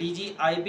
DGIB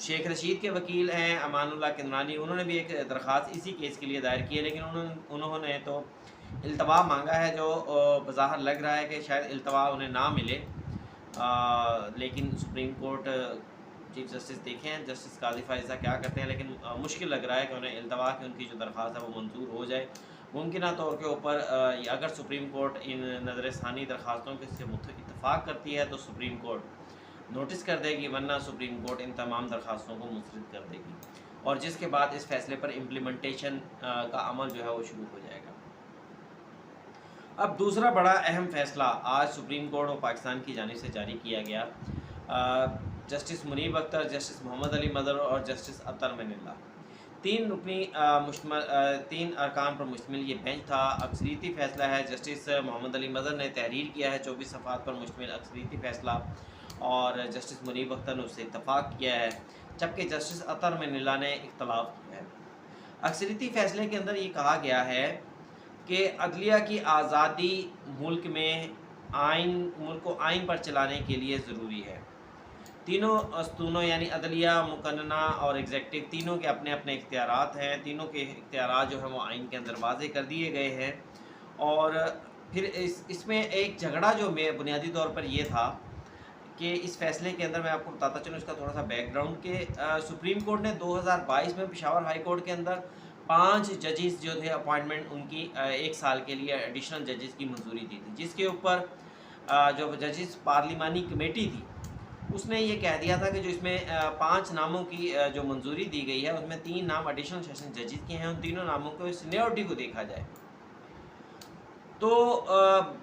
Sheikh Rashid کے وکیل ہیں امان اللہ کندرانی، انہوں نے بھی ایک درخواست اسی کیس کے لیے دائر کی ہے، لیکن انہوں نے تو التوا مانگا ہے، جو بظاہر لگ رہا ہے کہ شاید التوا انہیں نہ ملے، لیکن سپریم کورٹ چیف جسٹس دیکھیں جسٹس قاضی فائزہ کیا کرتے ہیں، لیکن مشکل لگ رہا ہے کہ انہیں التوا کی ان کی جو درخواست ہے وہ منظور ہو جائے۔ ممکنہ طور کے اوپر اگر سپریم کورٹ ان نظر ثانی درخواستوں کے سے اتفاق کرتی ہے تو سپریم کورٹ نوٹس کر دے گی، ورنہ سپریم کورٹ ان تمام درخواستوں کو مسترد کر دے گی، اور جس کے بعد اس فیصلے پر امپلیمنٹیشن کا عمل جو ہے وہ شروع ہو جائے گا۔ اب دوسرا بڑا اہم فیصلہ آج سپریم کورٹ اور پاکستان کی جانب سے جاری کیا گیا۔ جسٹس منیب اختر، جسٹس محمد علی مظہر اور جسٹس اطہر من اللہ، تین ارکان پر مشتمل یہ بینچ تھا۔ اکثریتی فیصلہ ہے، جسٹس محمد علی مظہر نے تحریر کیا ہے 24 صفحات پر مشتمل اکثریتی فیصلہ، اور جسٹس منیب اختر نے اس سے اتفاق کیا ہے، جبکہ جسٹس اطہر من اللہ نے اختلاف کیا ہے۔ اکثریتی فیصلے کے اندر یہ کہا گیا ہے کہ عدلیہ کی آزادی ملک کو آئین پر چلانے کے لیے ضروری ہے۔ تینوں ستونوں یعنی عدلیہ، مقننہ اور ایگزیکٹو، تینوں کے اپنے اپنے اختیارات ہیں، تینوں کے اختیارات جو ہیں وہ آئین کے اندر واضح کر دیے گئے ہیں۔ اور پھر اس میں ایک جھگڑا جو بنیادی طور پر یہ تھا کہ اس فیصلے کے اندر میں آپ کو بتاتا چلوں اس کا تھوڑا سا بیک گراؤنڈ، کہ سپریم کورٹ نے 2022 میں پشاور ہائی کورٹ کے اندر 5 ججز جو تھے اپوائنٹمنٹ ان کی 1 سال کے لیے ایڈیشنل ججز کی منظوری دی تھی، جس کے اوپر جو ججز پارلیمانی کمیٹی تھی اس نے یہ کہہ دیا تھا کہ جو اس میں 5 ناموں کی جو منظوری دی گئی ہے اس میں 3 نام ایڈیشنل سیشن ججز کے ہیں، ان تینوں ناموں کو سینیورٹی کو دیکھا جائے۔ تو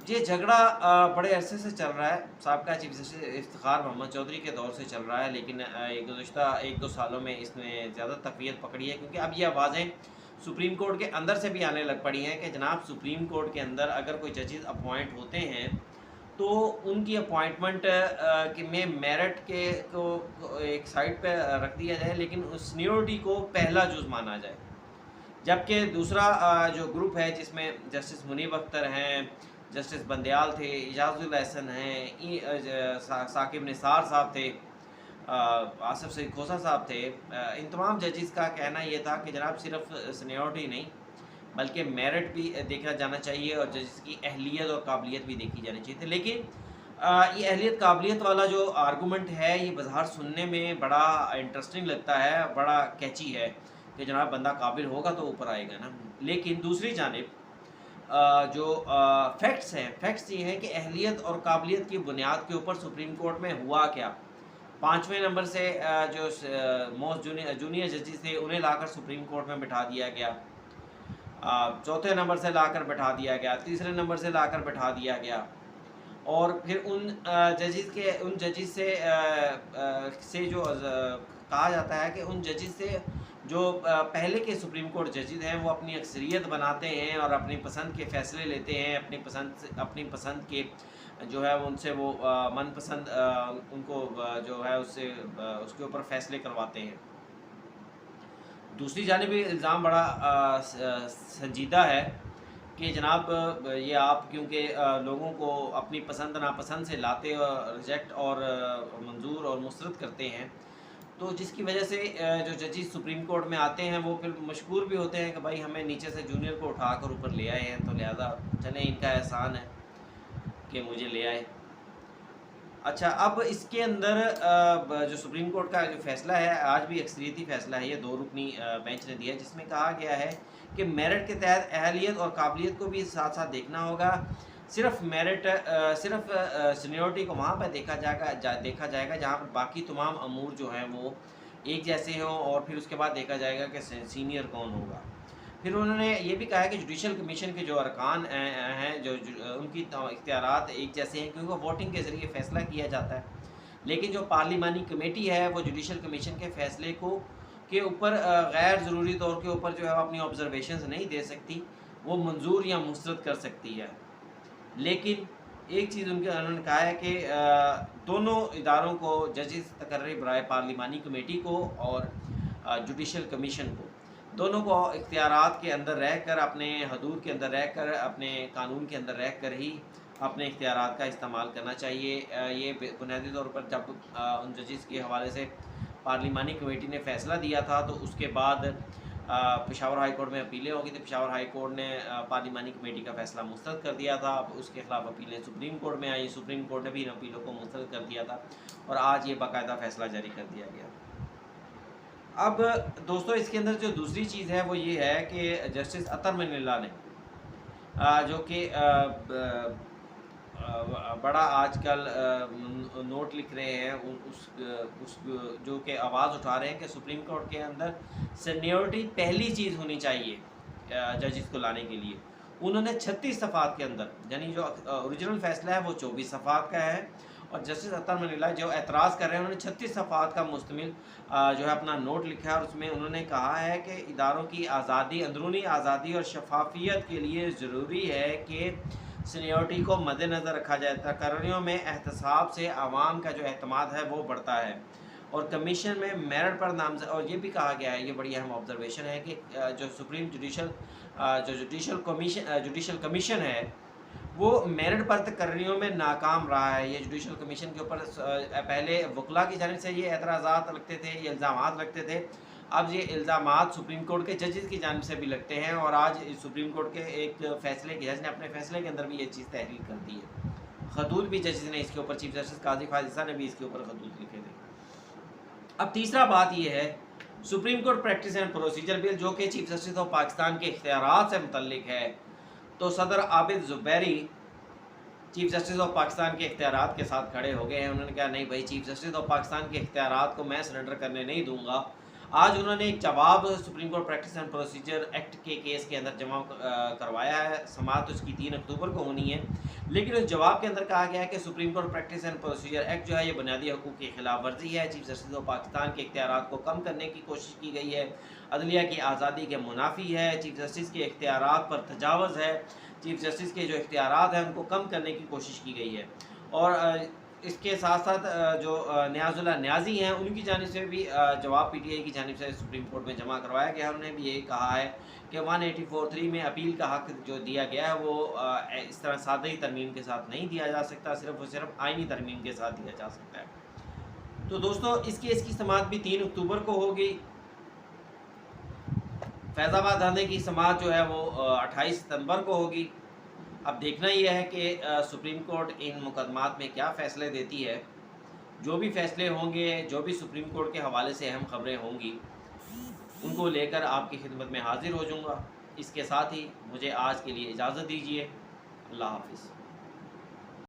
یہ جھگڑا بڑے عرصے سے چل رہا ہے، سابقہ چیف جسٹس افتخار محمد چودھری کے دور سے چل رہا ہے، لیکن گزشتہ 1-2 سالوں میں اس نے زیادہ تقویت پکڑی ہے، کیونکہ اب یہ آوازیں سپریم کورٹ کے اندر سے بھی آنے لگ پڑی ہیں کہ جناب سپریم کورٹ کے اندر اگر کوئی ججز اپوائنٹ ہوتے ہیں تو ان کی اپوائنٹمنٹ میں میرٹ کے کو ایک سائڈ پہ رکھ دیا جائے، لیکن سینیورٹی کو پہلا جز مانا جائے۔ جبکہ دوسرا جو گروپ ہے جس میں جسٹس منیب اختر ہیں، جسٹس بندیال تھے، اعجاز الاحسن ہیں، ثاقب نثار صاحب تھے، آصف سعید کھوسہ صاحب تھے، ان تمام ججز کا کہنا یہ تھا کہ جناب صرف سینیورٹی نہیں بلکہ میرٹ بھی دیکھا جانا چاہیے، اور ججز کی اہلیت اور قابلیت بھی دیکھی جانی چاہیے تھی۔ لیکن یہ اہلیت قابلیت والا جو آرگومنٹ ہے یہ بظاہر سننے میں بڑا انٹرسٹنگ لگتا ہے، بڑا کیچی ہے کہ جناب بندہ قابل ہوگا تو اوپر آئے گا نا، لیکن دوسری جانب جو فیکٹس ہیں، فیکٹس یہ ہیں کہ اہلیت اور قابلیت کی بنیاد کے اوپر سپریم کورٹ میں ہوا کیا۔ 5ویں نمبر سے جو موسٹ جونیئر ججز تھے انہیں لا کر سپریم کورٹ میں بٹھا دیا گیا، 4تھے نمبر سے لا کر بٹھا دیا گیا، 3رے نمبر سے لا کر بٹھا دیا گیا، اور پھر ان ججز سے جو کہا جاتا ہے کہ ان ججز سے جو پہلے کے سپریم کورٹ ججز ہیں وہ اپنی اکثریت بناتے ہیں اور اپنی پسند کے فیصلے لیتے ہیں، اپنی پسند کے جو ہے ان سے وہ من پسند ان کو جو ہے اس کے اوپر فیصلے کرواتے ہیں۔ دوسری جانب الزام بڑا سنجیدہ ہے کہ جناب یہ آپ کیونکہ لوگوں کو اپنی پسند ناپسند سے لاتے اور ریجیکٹ اور منظور اور مسترد کرتے ہیں، تو جس کی وجہ سے جو ججز سپریم کورٹ میں آتے ہیں وہ پھر مشکور بھی ہوتے ہیں کہ بھائی ہمیں نیچے سے جونیئر کو اٹھا کر اوپر لے آئے ہیں، تو لہذا چلیں ان کا احسان ہے کہ مجھے لے آئے۔ اچھا، اب اس کے اندر جو سپریم کورٹ کا جو فیصلہ ہے آج بھی اکثریتی فیصلہ ہے، یہ 2 رکنی بینچ نے دیا ہے، جس میں کہا گیا ہے کہ میرٹ کے تحت اہلیت اور قابلیت کو بھی ساتھ ساتھ دیکھنا ہوگا، صرف سینیورٹی کو وہاں پہ دیکھا جائے گا جہاں پر باقی تمام امور جو ہیں وہ ایک جیسے ہوں، اور پھر اس کے بعد دیکھا جائے گا کہ سینئر کون ہوگا۔ پھر انہوں نے یہ بھی کہا ہے کہ جوڈیشل کمیشن کے جو ارکان ہیں جو ان کی اختیارات ایک جیسے ہیں کیونکہ ووٹنگ کے ذریعے فیصلہ کیا جاتا ہے، لیکن جو پارلیمانی کمیٹی ہے وہ جوڈیشل کمیشن کے فیصلے کے اوپر غیر ضروری طور کے اوپر جو ہے اپنی آبزرویشنز نہیں دے سکتی، وہ منظور یا مسترد کر سکتی ہے۔ لیکن ایک چیز انہوں نے کہا ہے کہ دونوں اداروں کو، ججز تقرری برائے پارلیمانی کمیٹی کو اور جوڈیشل کمیشن کو، دونوں کو اختیارات کے اندر رہ کر، اپنے حدود کے اندر رہ کر، اپنے قانون کے اندر رہ کر ہی اپنے اختیارات کا استعمال کرنا چاہیے۔ یہ بنیادی طور پر جب ان ججز کے حوالے سے پارلیمانی کمیٹی نے فیصلہ دیا تھا، تو اس کے بعد پشاور ہائی کورٹ میں اپیلیں ہو گئی تھی. پشاور ہائی کورٹ نے پارلیمانی کمیٹی کا فیصلہ مسترد کر دیا تھا. اب اس کے خلاف اپیلیں سپریم کورٹ میں آئی. سپریم کورٹ نے بھی ان اپیلوں کو مسترد کر دیا تھا اور آج یہ باقاعدہ فیصلہ جاری کر دیا گیا. اب دوستو اس کے اندر جو دوسری چیز ہے وہ یہ ہے کہ جسٹس اطہر من اللہ نے جو کہ بڑا آج کل نوٹ لکھ رہے ہیں، اس جو کہ آواز اٹھا رہے ہیں کہ سپریم کورٹ کے اندر سینیورٹی پہلی چیز ہونی چاہیے ججز کو لانے کے لیے. انہوں نے 36 صفحات کے اندر، یعنی جو اوریجنل فیصلہ ہے وہ 24 صفحات کا ہے، اور جسٹس اطہر من اللہ جو اعتراض کر رہے ہیں انہوں نے 36 صفحات کا مشتمل جو ہے اپنا نوٹ لکھا ہے، اور اس میں انہوں نے کہا ہے کہ اداروں کی آزادی، اندرونی آزادی اور شفافیت کے لیے ضروری ہے کہ سینیورٹی کو مد نظر رکھا جائے. تقرریوں میں احتساب سے عوام کا جو اعتماد ہے وہ بڑھتا ہے، اور کمیشن میں میرٹ پر نامزد. اور یہ بھی کہا گیا ہے، یہ بڑی اہم آبزرویشن ہے، کہ جو سپریم جوڈیشل کمیشن ہے وہ میرٹ پر تقرریوں میں ناکام رہا ہے. یہ جوڈیشل کمیشن کے اوپر پہلے وکلاء کی جانب سے یہ اعتراضات لگتے تھے، یہ الزامات لگتے تھے. اب یہ الزامات سپریم کورٹ کے ججز کی جانب سے بھی لگتے ہیں، اور آج سپریم کورٹ کے ایک فیصلے کے جج نے اپنے فیصلے کے اندر بھی یہ چیز تحریر کر دی ہے. خطوط بھی ججز نے اس کے اوپر، چیف جسٹس قاضی فائز عیسیٰ نے بھی اس کے اوپر خطوط لکھے تھے. اب تیسرا بات یہ ہے، supreme court practice and procedure bill جو کہ چیف جسٹس آف پاکستان کے اختیارات سے متعلق ہے، تو صدر Abid Zuberi chief justice of Pakistan کے اختیارات کے ساتھ کھڑے ہو گئے ہیں. انہوں نے کہا نہیں بھائی، چیف جسٹس آف پاکستان کے اختیارات کو میں سرنڈر کرنے نہیں دوں گا. آج انہوں نے ایک جواب supreme court practice and procedure act کے کیس کے اندر جمع کروایا ہے. سماعت اس کی 3 اکتوبر کو ہونی ہے، لیکن اس جواب کے اندر کہا گیا ہے کہ supreme court practice and procedure act جو ہے یہ بنیادی حقوق کی خلاف ورزی ہے. چیف جسٹس آف پاکستان کے اختیارات کو کم کرنے کی کوشش کی گئی ہے، عدلیہ کی آزادی کے منافی ہے، چیف جسٹس کے اختیارات پر تجاوز ہے، چیف جسٹس کے جو اختیارات ہیں ان کو کم کرنے کی کوشش کی گئی ہے. اور اس کے ساتھ ساتھ جو نیاز اللہ نیازی ہیں ان کی جانب سے بھی جواب پی ٹی آئی کی جانب سے سپریم کورٹ میں جمع کروایا گیا. انہوں نے بھی یہ کہا ہے کہ 184(3) میں اپیل کا حق جو دیا گیا ہے وہ اس طرح سادہی ترمیم کے ساتھ نہیں دیا جا سکتا، صرف اور صرف آئینی ترمیم کے ساتھ دیا جا سکتا ہے. تو دوستو اس کیس کی سماعت بھی 3 اکتوبر کو ہوگی. فیض آباد دھاندے کی سماعت جو ہے وہ 28 ستمبر کو ہوگی. اب دیکھنا یہ ہے کہ سپریم کورٹ ان مقدمات میں کیا فیصلے دیتی ہے. جو بھی فیصلے ہوں گے، جو بھی سپریم کورٹ کے حوالے سے اہم خبریں ہوں گی، ان کو لے کر آپ کی خدمت میں حاضر ہو جاؤں گا. اس کے ساتھ ہی مجھے آج کے لیے اجازت دیجیے. اللہ حافظ.